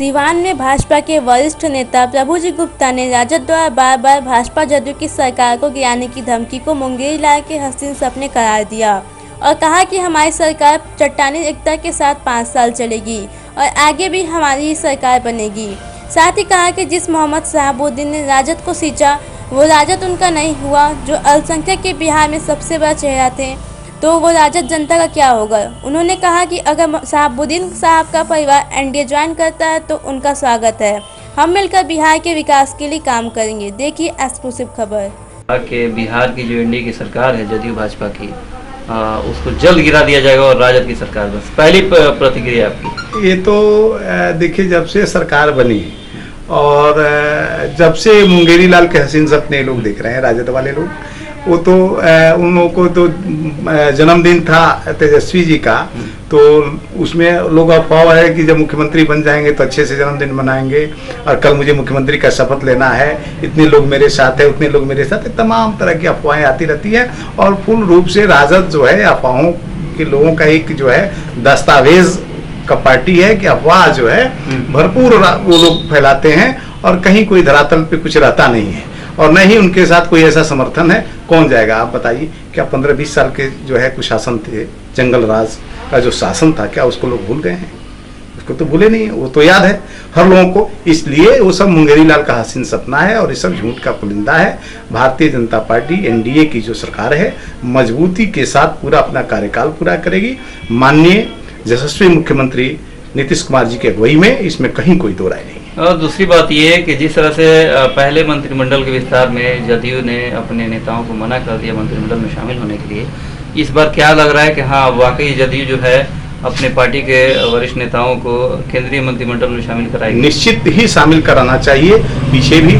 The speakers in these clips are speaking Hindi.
सिवान में भाजपा के वरिष्ठ नेता प्रभुजी गुप्ता ने राजद द्वारा बार बार भाजपा जदयू की सरकार को गिराने की धमकी को मुंगेरी लाल के हसीन सपने करार दिया और कहा कि हमारी सरकार चट्टानी एकता के साथ 5 साल चलेगी और आगे भी हमारी ही सरकार बनेगी। साथ ही कहा कि जिस मोहम्मद शहाबुद्दीन ने राजद को सींचा वो राजद उनका नहीं हुआ, जो अल्पसंख्यक के बिहार में सबसे बड़ा चेहरा थे, तो वो राजद जनता का क्या होगा। उन्होंने कहा कि अगर शहाबुद्दीन साहब का परिवार एनडीए ज्वाइन करता है तो उनका स्वागत है। हम मिलकर बिहार के विकास के लिए काम करेंगे। देखिए एक्सक्लूसिव खबर कि बिहार की जो एनडीए की सरकार है जदयू भाजपा की, उसको जल्द गिरा दिया जाएगा और राजद की सरकार बस। पहली प्रतिक्रिया आपकी? ये तो देखिए, जब से सरकार बनी और जब से मुंगेरी लाल के हसीन सपने लोग देख रहे हैं, राजद वाले लोग, वो तो उन लोगों को तो जन्मदिन था तेजस्वी जी का, तो उसमें लोग अफवाह है कि जब मुख्यमंत्री बन जाएंगे तो अच्छे से जन्मदिन मनाएंगे और कल मुझे मुख्यमंत्री का शपथ लेना है, इतने लोग मेरे साथ है, उतने लोग मेरे साथ है, तमाम तरह की अफवाहें आती रहती है। और पूर्ण रूप से राजद जो है अफवाहों के लोगों का एक जो है दस्तावेज का पार्टी है कि अफवाह जो है भरपूर वो लोग फैलाते हैं और कहीं कोई धरातल पे कुछ रहता नहीं है और न ही उनके साथ कोई ऐसा समर्थन है। कौन जाएगा आप बताइए? क्या 15-20 साल के जो है कुछ शासन थे, जंगल राज का जो शासन था, क्या उसको लोग भूल गए हैं? उसको तो भूले नहीं है, वो तो याद है हर लोगों को। इसलिए वो सब मुंगेरी लाल का हसीन सपना है और ये सब झूठ का पुलिंदा है। भारतीय जनता पार्टी एनडीए की जो सरकार है मजबूती के साथ पूरा अपना कार्यकाल पूरा करेगी। माननीय यशस्वी मुख्यमंत्री नीतीश कुमार जी की अगुवाई में इसमें कहीं कोई दो राय नहीं। और दूसरी बात ये है कि जिस तरह से पहले मंत्रिमंडल के विस्तार में जदयू ने अपने नेताओं को मना कर दिया मंत्रिमंडल में शामिल होने के लिए, इस बार क्या लग रहा है कि हाँ वाकई जदयू जो है अपने पार्टी के वरिष्ठ नेताओं को केंद्रीय मंत्रिमंडल में शामिल कराएगी? निश्चित ही शामिल कराना चाहिए। पीछे भी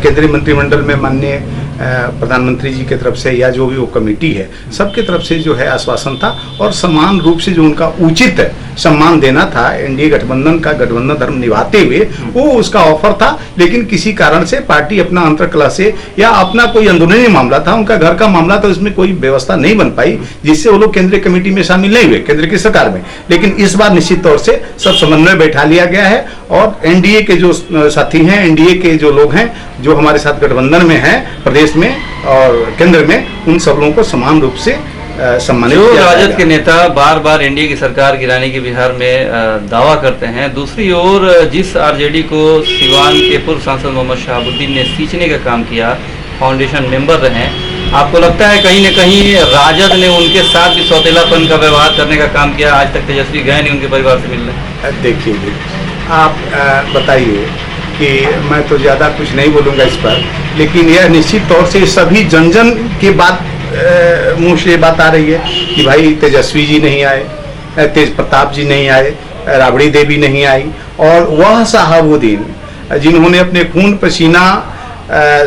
केंद्रीय मंत्रिमंडल में माननीय प्रधानमंत्री जी की तरफ से या जो भी वो कमेटी है सबके तरफ से जो है आश्वासन था और समान रूप से जो उनका उचित सम्मान देना था एनडीए गठबंधन का, गठबंधन धर्म निभाते हुए वो उसका ऑफर था। लेकिन किसी कारण से पार्टी अपना अंतरकलह से या अपना कोई अंदरूनी मामला था, उनका घर का मामला था, उसमें कोई व्यवस्था नहीं बन पाई जिससे वो लोग केंद्रीय कमेटी में शामिल नहीं हुए, केंद्र की सरकार में। लेकिन इस बार निश्चित तौर से सब समन्वय बैठा लिया गया है और एनडीए के जो साथी हैं, एनडीए के जो लोग हैं जो हमारे साथ गठबंधन में हैं प्रदेश में और केंद्र में, उन सब लोगों को समान रूप से सम्मानित किया जाएगा। राजद के नेता बार बार एनडीए की सरकार गिराने की बिहार में दावा करते हैं, दूसरी ओर जिस आरजेडी को सिवान के पूर्व सांसद मोहम्मद शहाबुद्दीन ने सींचने का काम किया, फाउंडेशन मेंबर रहे, आपको लगता है कहीं न कहीं राजद ने उनके साथ भी सौतेलापन का व्यवहार करने का काम किया? आज तक तेजस्वी गए नहीं उनके परिवार से मिलने। देखिए आप बताइए कि मैं तो ज़्यादा कुछ नहीं बोलूँगा इस पर, लेकिन यह निश्चित तौर से सभी जन जन के बात मुँह से बात आ रही है कि भाई तेजस्वी जी नहीं आए, तेज प्रताप जी नहीं आए, राबड़ी देवी नहीं आई और वह शहाबुद्दीन जिन्होंने अपने खून पसीना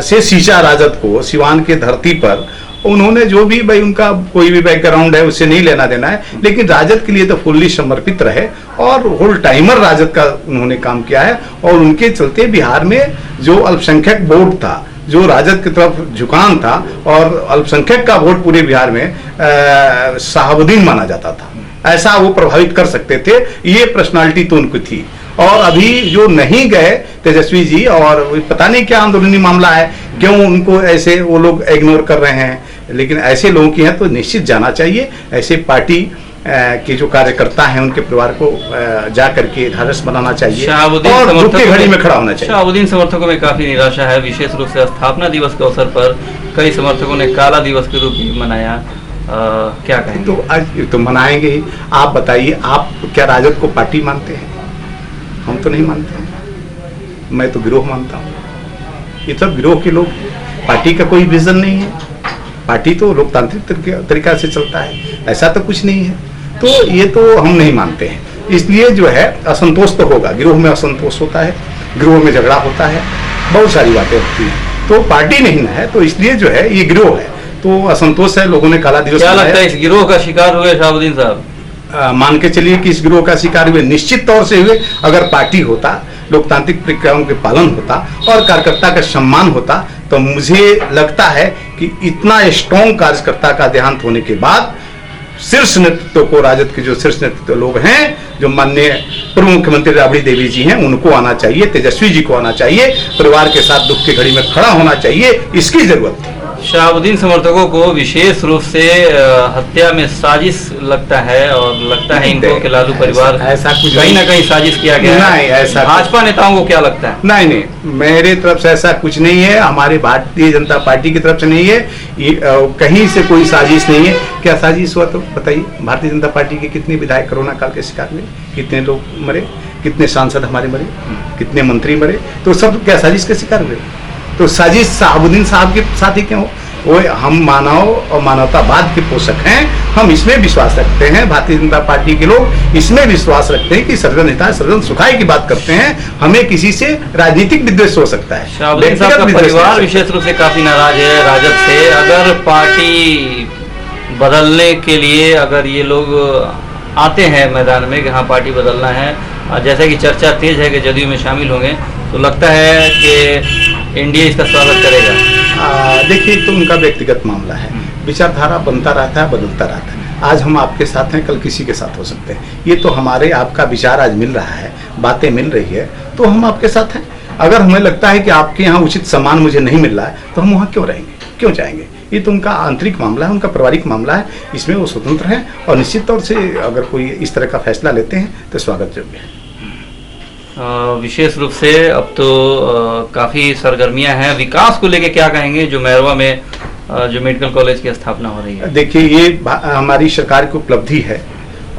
से सींचा राजद को सिवान के धरती पर, उन्होंने जो भी भाई उनका कोई भी बैकग्राउंड है उससे नहीं लेना देना है, लेकिन राजद के लिए तो फुल्ली समर्पित रहे और होल टाइमर राजद का उन्होंने काम किया है। और उनके चलते बिहार में जो अल्पसंख्यक वोट था, जो राजद की तरफ झुकान था और अल्पसंख्यक का वोट पूरे बिहार में शहाबुद्दीन माना जाता था, ऐसा वो प्रभावित कर सकते थे। ये पर्सनालिटी तो उनकी थी। और अभी जो नहीं गए तेजस्वी जी, और पता नहीं क्या अंदरूनी मामला है, क्यों उनको ऐसे वो लोग इग्नोर कर रहे हैं, लेकिन ऐसे लोगों की हैं तो निश्चित जाना चाहिए। ऐसे पार्टी के जो कार्यकर्ता हैं उनके परिवार को जा करके ढाढ़स बनाना चाहिए और दुख की घड़ी में खड़ा होना चाहिए। शहाबुद्दीन समर्थकों में काफी निराशा है, विशेष रूप से स्थापना दिवस के अवसर पर कई समर्थकों ने काला दिवस के रूप में मनाया। क्या कहें? तो आज तो मनाएंगे ही। आप बताइए, आप क्या राजद को पार्टी मानते हैं? हम तो नहीं मानते हैं, मैं तो गिरोह मानता हूँ। ये सब गिरोह के लोग, पार्टी का कोई विजन नहीं है, पार्टी तो लोकतांत्रिक तरीका से चलता है, ऐसा तो कुछ नहीं है। तो ये तो हम नहीं मानते हैं। इसलिए जो है असंतोष तो होगा, गिरोह में असंतोष होता है, गिरोह में झगड़ा होता है, बहुत सारी बातें होती हैं। तो पार्टी नहीं है तो इसलिए जो है ये गिरोह है, तो असंतोष है। लोगों ने काला दिवस, क्या लगता है इस गिरोह का शिकार हुए शहाबुद्दीन साहब? मान के चलिए कि इस गिरोह का शिकार हुए, निश्चित तौर से हुए। अगर पार्टी होता, लोकतांत्रिक प्रक्रियाओं के पालन होता और कार्यकर्ता का सम्मान होता तो मुझे लगता है कि इतना स्ट्रॉन्ग कार्यकर्ता का देहांत होने के बाद शीर्ष नेतृत्व को, राजद के जो शीर्ष नेतृत्व लोग हैं, जो माननीय पूर्व मुख्यमंत्री राबड़ी देवी जी हैं, उनको आना चाहिए, तेजस्वी जी को आना चाहिए, परिवार के साथ दुख की घड़ी में खड़ा होना चाहिए, इसकी जरूरत थी। शहाबुद्दीन समर्थकों को विशेष रूप से हत्या में साजिश लगता है, और लगता है इनको कि लालू परिवार ऐसा कुछ कहीं ना कहीं साजिश किया गया नहीं, है। ऐसा भाजपा नेताओं को क्या लगता है? नहीं, मेरे तरफ से ऐसा कुछ नहीं है, हमारे भारतीय जनता पार्टी की तरफ से नहीं है, ये कहीं से कोई साजिश नहीं है। क्या साजिश हुआ तो बताइए। भारतीय जनता पार्टी के कितने विधायक कोरोना काल के शिकार हुए, कितने लोग मरे, कितने सांसद हमारे मरे, कितने मंत्री मरे, तो सब क्या साजिश के शिकार हुए? तो साजिश शहाबुद्दीन साहब के साथ ही क्यों? वो हम मानव और मानवतावाद के पोषक हैं, हम इसमें विश्वास रखते हैं। भारतीय जनता पार्टी के लोग इसमें विश्वास रखते हैं कि सर्वजन हिताय सर्वजन सुखाय की बात करते हैं, हमें किसी से राजनीतिक विद्वेष हो सकता है। शहाबुद्दीन साहब का परिवार विशेष रूप से काफी नाराज है राजद से। अगर पार्टी बदलने के लिए अगर ये लोग आते हैं मैदान में कि हाँ पार्टी बदलना है, जैसा कि चर्चा तेज है कि जदयू में शामिल होंगे, तो लगता है कि एनडीए इसका स्वागत करेगा। देखिए, तो उनका व्यक्तिगत मामला है, विचारधारा बनता रहता है, बदलता रहता है। आज हम आपके साथ हैं, कल किसी के साथ हो सकते हैं। ये तो हमारे आपका विचार आज मिल रहा है, बातें मिल रही है, तो हम आपके साथ हैं। अगर हमें लगता है कि आपके यहाँ उचित सम्मान मुझे नहीं मिल रहा है, तो हम वहाँ क्यों रहेंगे, क्यों जाएंगे? ये तो उनका आंतरिक मामला है, उनका पारिवारिक मामला है, इसमें वो स्वतंत्र हैं, और निश्चित तौर से अगर कोई इस तरह का फैसला लेते हैं तो स्वागत योग्य है। विशेष रूप से अब तो काफ़ी सरगर्मियां हैं, विकास को लेके क्या कहेंगे? जो मैरवा में जो मेडिकल कॉलेज की स्थापना हो रही है, देखिए ये हमारी सरकार की उपलब्धि है,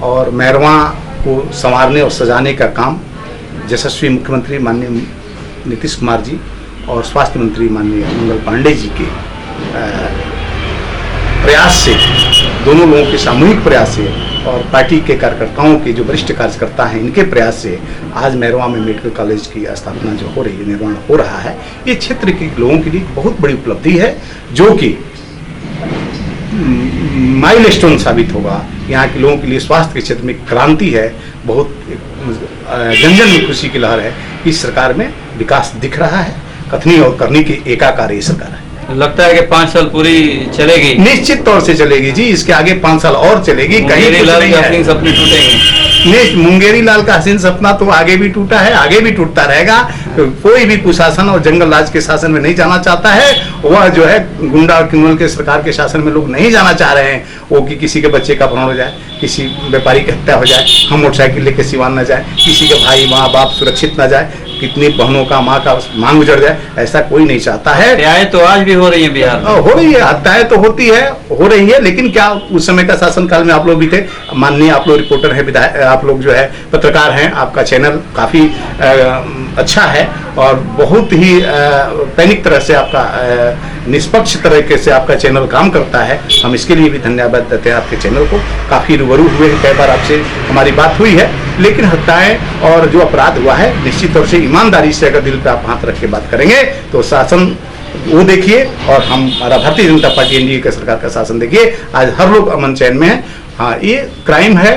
और मैरवा को संवारने और सजाने का काम यशस्वी मुख्यमंत्री माननीय नीतीश कुमार जी और स्वास्थ्य मंत्री माननीय मंगल पांडे जी के प्रयास से, दोनों लोगों के सामूहिक प्रयास से और पार्टी के कार्यकर्ताओं के जो वरिष्ठ कार्यकर्ता हैं, इनके प्रयास से आज मैरवा में मेडिकल कॉलेज की स्थापना जो हो रही है, निर्माण हो रहा है। ये क्षेत्र के लोगों के लिए बहुत बड़ी उपलब्धि है, जो कि माइलस्टोन साबित होगा। यहाँ के लोगों के लिए स्वास्थ्य के क्षेत्र में क्रांति है, बहुत जन जन में खुशी की लहर है। इस सरकार में विकास दिख रहा है, कथनी और करनी की एकाकार ये सरकार है। लगता है कि 5 साल पूरी चलेगी, निश्चित तौर से चलेगी जी, इसके आगे 5 साल और चलेगी। कहीं सपने टूटेंगे नहीं, मुंगेरी लाल का हसीन सपना तो आगे भी टूटा है, आगे भी टूटता रहेगा। तो कोई भी कुशासन और जंगल राज के शासन में नहीं जाना चाहता है। वह जो है गुंडा और क्रिमिनल के सरकार के शासन में लोग नहीं जाना चाह रहे हैं। वो कि किसी के बच्चे का अपहरण हो जाए, किसी व्यापारी की हत्या हो जाए, हम मोटरसाइकिल लेके सिवान न जाए, किसी के भाई माँ बाप सुरक्षित न जाए, कितनी बहनों का माँ का मांग उजड़ जाए, ऐसा कोई नहीं चाहता है। हत्याएं तो आज भी हो रही है बिहार में, हो रही है, हत्याएं तो होती है, हो रही है, लेकिन क्या उस समय का शासन काल में आप लोग भी थे? माननीय आप लोग रिपोर्टर हैं, विधायक, आप लोग जो है पत्रकार हैं, आपका चैनल काफी अच्छा है और बहुत ही पैनिक तरह से आपका निष्पक्ष तरीके से आपका चैनल काम करता है। हम इसके लिए भी धन्यवाद देते हैं आपके चैनल को। काफी रूबरू हुए हैं, कई बार आपसे हमारी बात हुई है, लेकिन हत्याएं और जो अपराध हुआ है, निश्चित तौर से ईमानदारी से अगर दिल पे आप हाथ रख के बात करेंगे तो शासन वो देखिए, और हमारा भारतीय जनता पार्टी एनडीए के सरकार का शासन देखिए, आज हर लोग अमन चैन में है। हाँ, ये क्राइम है,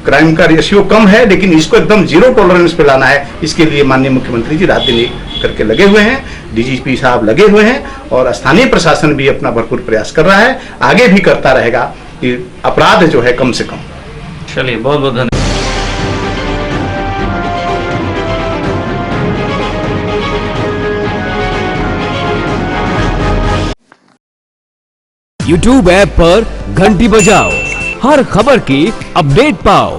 क्राइम का रेशियो कम है, लेकिन इसको एकदम जीरो टॉलरेंस पे लाना है। इसके लिए माननीय मुख्यमंत्री जी रात दिन एक करके लगे हुए हैं, डीजीपी साहब लगे हुए हैं, और स्थानीय प्रशासन भी अपना भरपूर प्रयास कर रहा है, आगे भी करता रहेगा कि अपराध जो है कम से कम। चलिए, बहुत बहुत धन्यवाद। YouTube ऐप पर घंटी बजाओ, हर खबर की अपडेट पाओ।